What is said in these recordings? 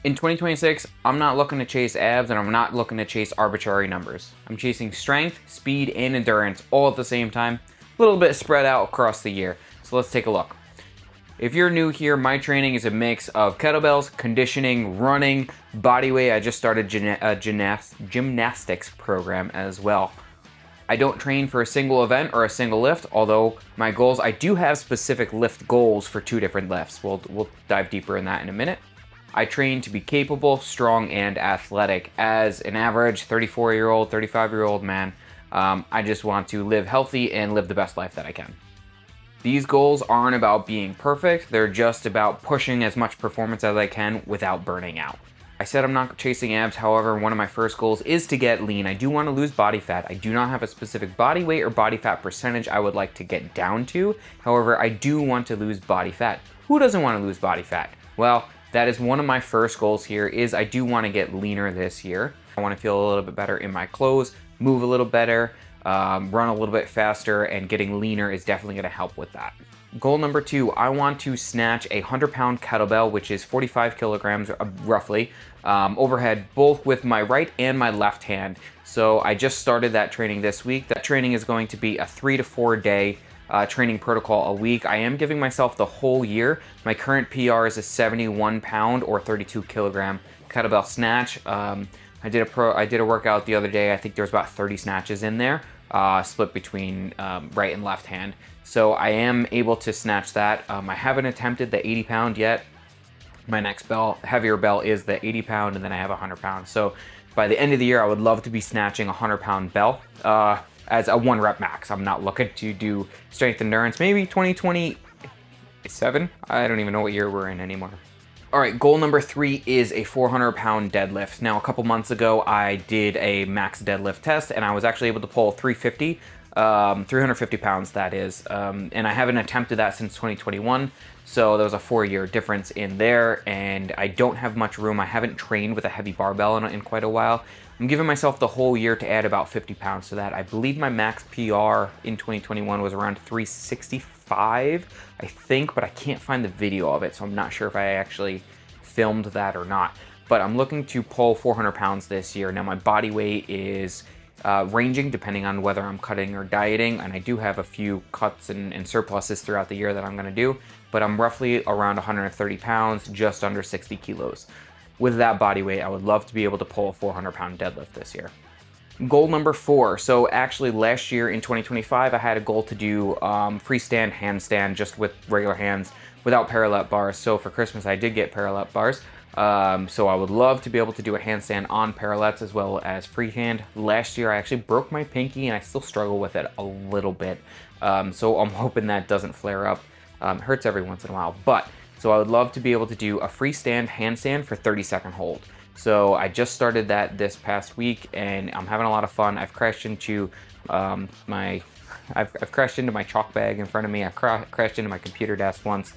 In 2026, I'm not looking to chase abs and I'm not looking to chase arbitrary numbers. I'm chasing strength, speed, and endurance all at the same time, a little bit spread out across the year. So let's take a look. If you're new here, my training is a mix of kettlebells, conditioning, running, bodyweight. I just started a gymnastics program as well. I don't train for a single event or a single lift, although my goals, I do have specific lift goals for 2 different lifts. We'll dive deeper in that in a minute. I train to be capable, strong, and athletic. As an average 34-year-old, 35-year-old man, I just want to live healthy and live the best life that I can. These goals aren't about being perfect, they're just about pushing as much performance as I can without burning out. I said I'm not chasing abs, however, one of my first goals is to get lean. I do want to lose body fat. I do not have a specific body weight or body fat percentage I would like to get down to. However, I do want to lose body fat. Who doesn't want to lose body fat? Well, that is one of my first goals here, is I do want to get leaner this year. I want to feel a little bit better in my clothes, move a little better, run a little bit faster, and getting leaner is definitely going to help with that. Goal number 2, I want to snatch a 100-pound kettlebell, which is 45 kilograms roughly, overhead, both with my right and my left hand. So I just started that training this week. That training is going to be a 3 to 4 day training protocol a week. I am giving myself the whole year. My current PR is a 71-pound or 32 kilogram kettlebell snatch. I did a workout the other day. I think there was about 30 snatches in there, split between right and left hand. So I am able to snatch that. I haven't attempted the 80-pound yet. My next heavier bell is the 80-pound, and then I have a 100-pound. So by the end of the year, I would love to be snatching a 100-pound bell as a 1 rep max. I'm not looking to do strength endurance. Maybe 2027. I don't even know what year we're in anymore. All right, goal number 3 is a 400-pound deadlift. Now, a couple months ago, I did a max deadlift test, and I was actually able to pull 350 pounds, that is. And I haven't attempted that since 2021, so there was a 4-year difference in there, and I don't have much room. I haven't trained with a heavy barbell in quite a while. I'm giving myself the whole year to add about 50 pounds to that. I believe my max PR in 2021 was around 365, I think, but I can't find the video of it, so I'm not sure if I actually filmed that or not. But I'm looking to pull 400 pounds this year. Now, my body weight is ranging depending on whether I'm cutting or dieting, and I do have a few cuts and surpluses throughout the year that I'm gonna do, but I'm roughly around 130 pounds, just under 60 kilos. With that body weight, I would love to be able to pull a 400-pound deadlift this year. Goal number 4. So actually last year in 2025, I had a goal to do freestand handstand just with regular hands without parallel bars. So for Christmas, I did get parallel bars. So I would love to be able to do a handstand on parallettes as well as freehand. Last year, I actually broke my pinky and I still struggle with it a little bit. So I'm hoping that doesn't flare up. It hurts every once in a while, but so I would love to be able to do a freestand handstand for 30-second hold. So I just started that this past week, and I'm having a lot of fun. I've crashed into my chalk bag in front of me. I've crashed into my computer desk once.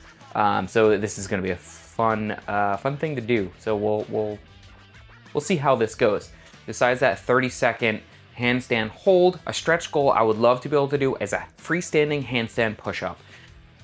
So this is going to be a fun thing to do. So we'll see how this goes. Besides that 30-second handstand hold, a stretch goal I would love to be able to do is a freestanding handstand push-up.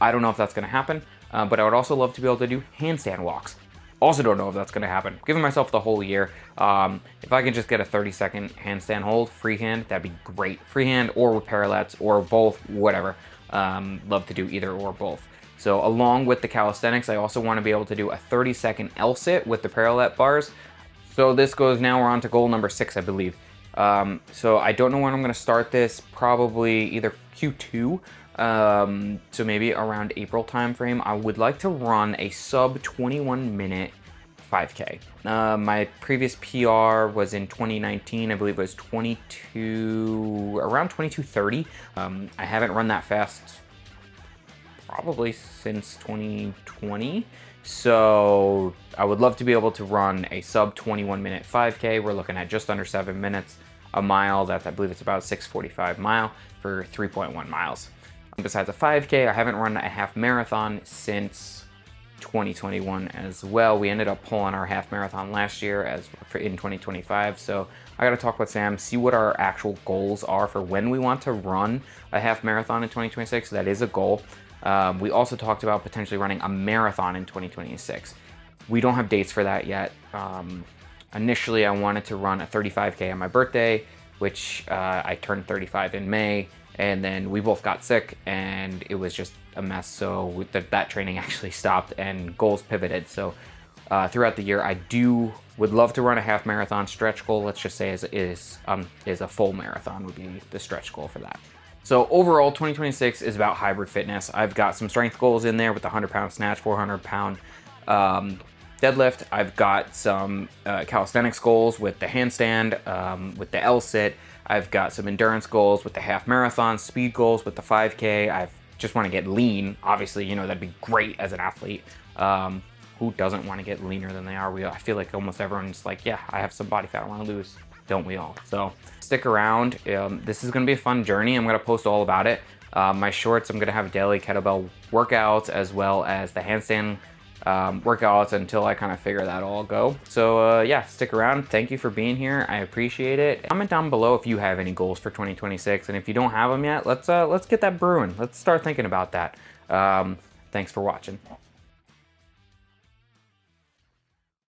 I don't know if that's going to happen. But I would also love to be able to do handstand walks. Also don't know if that's going to happen. I'm giving myself the whole year. If I can just get a 30-second handstand hold, freehand, that'd be great. Freehand or with parallettes or both, whatever. Love to do either or both. So along with the calisthenics, I also want to be able to do a 30-second L-sit with the parallel bars. So this goes, now we're on to goal number 6, I believe. So I don't know when I'm going to start this, probably either Q2. So maybe around April timeframe. I would like to run a sub 21-minute 5K. My previous PR was in 2019. I believe it was around 22:30. I haven't run that fast probably since 2020. So I would love to be able to run a sub 21-minute 5K. We're looking at just under 7 minutes. A mile, I believe it's about 6:45 mile for 3.1 miles. Besides a 5K, I haven't run a half marathon since 2021 as well. We ended up pulling our half marathon last year in 2025. So I got to talk with Sam, see what our actual goals are for when we want to run a half marathon in 2026. That is a goal. We also talked about potentially running a marathon in 2026. We don't have dates for that yet. Initially, I wanted to run a 35K on my birthday, which I turned 35 in May, and then we both got sick and it was just a mess. So that training actually stopped and goals pivoted. So throughout the year, I would love to run a half marathon. Stretch goal, let's just say, is a full marathon would be the stretch goal for that. So overall, 2026 is about hybrid fitness. I've got some strength goals in there with the 100-pound snatch, 400-pound deadlift. I've got some calisthenics goals with the handstand, with the L-sit. I've got some endurance goals with the half marathon, speed goals with the 5K. I just want to get lean. Obviously, you know, that'd be great as an athlete. Who doesn't want to get leaner than they are? I feel like almost everyone's like, yeah, I have some body fat I want to lose. Don't we all? So stick around. This is going to be a fun journey. I'm going to post all about it. My shorts, I'm going to have daily kettlebell workouts as well as the handstand workouts until I kind of figure that all go. So yeah, stick around. Thank you for being here. I appreciate it. Comment down below if you have any goals for 2026, and if you don't have them yet, let's get that brewing. Let's start thinking about that. Thanks for watching.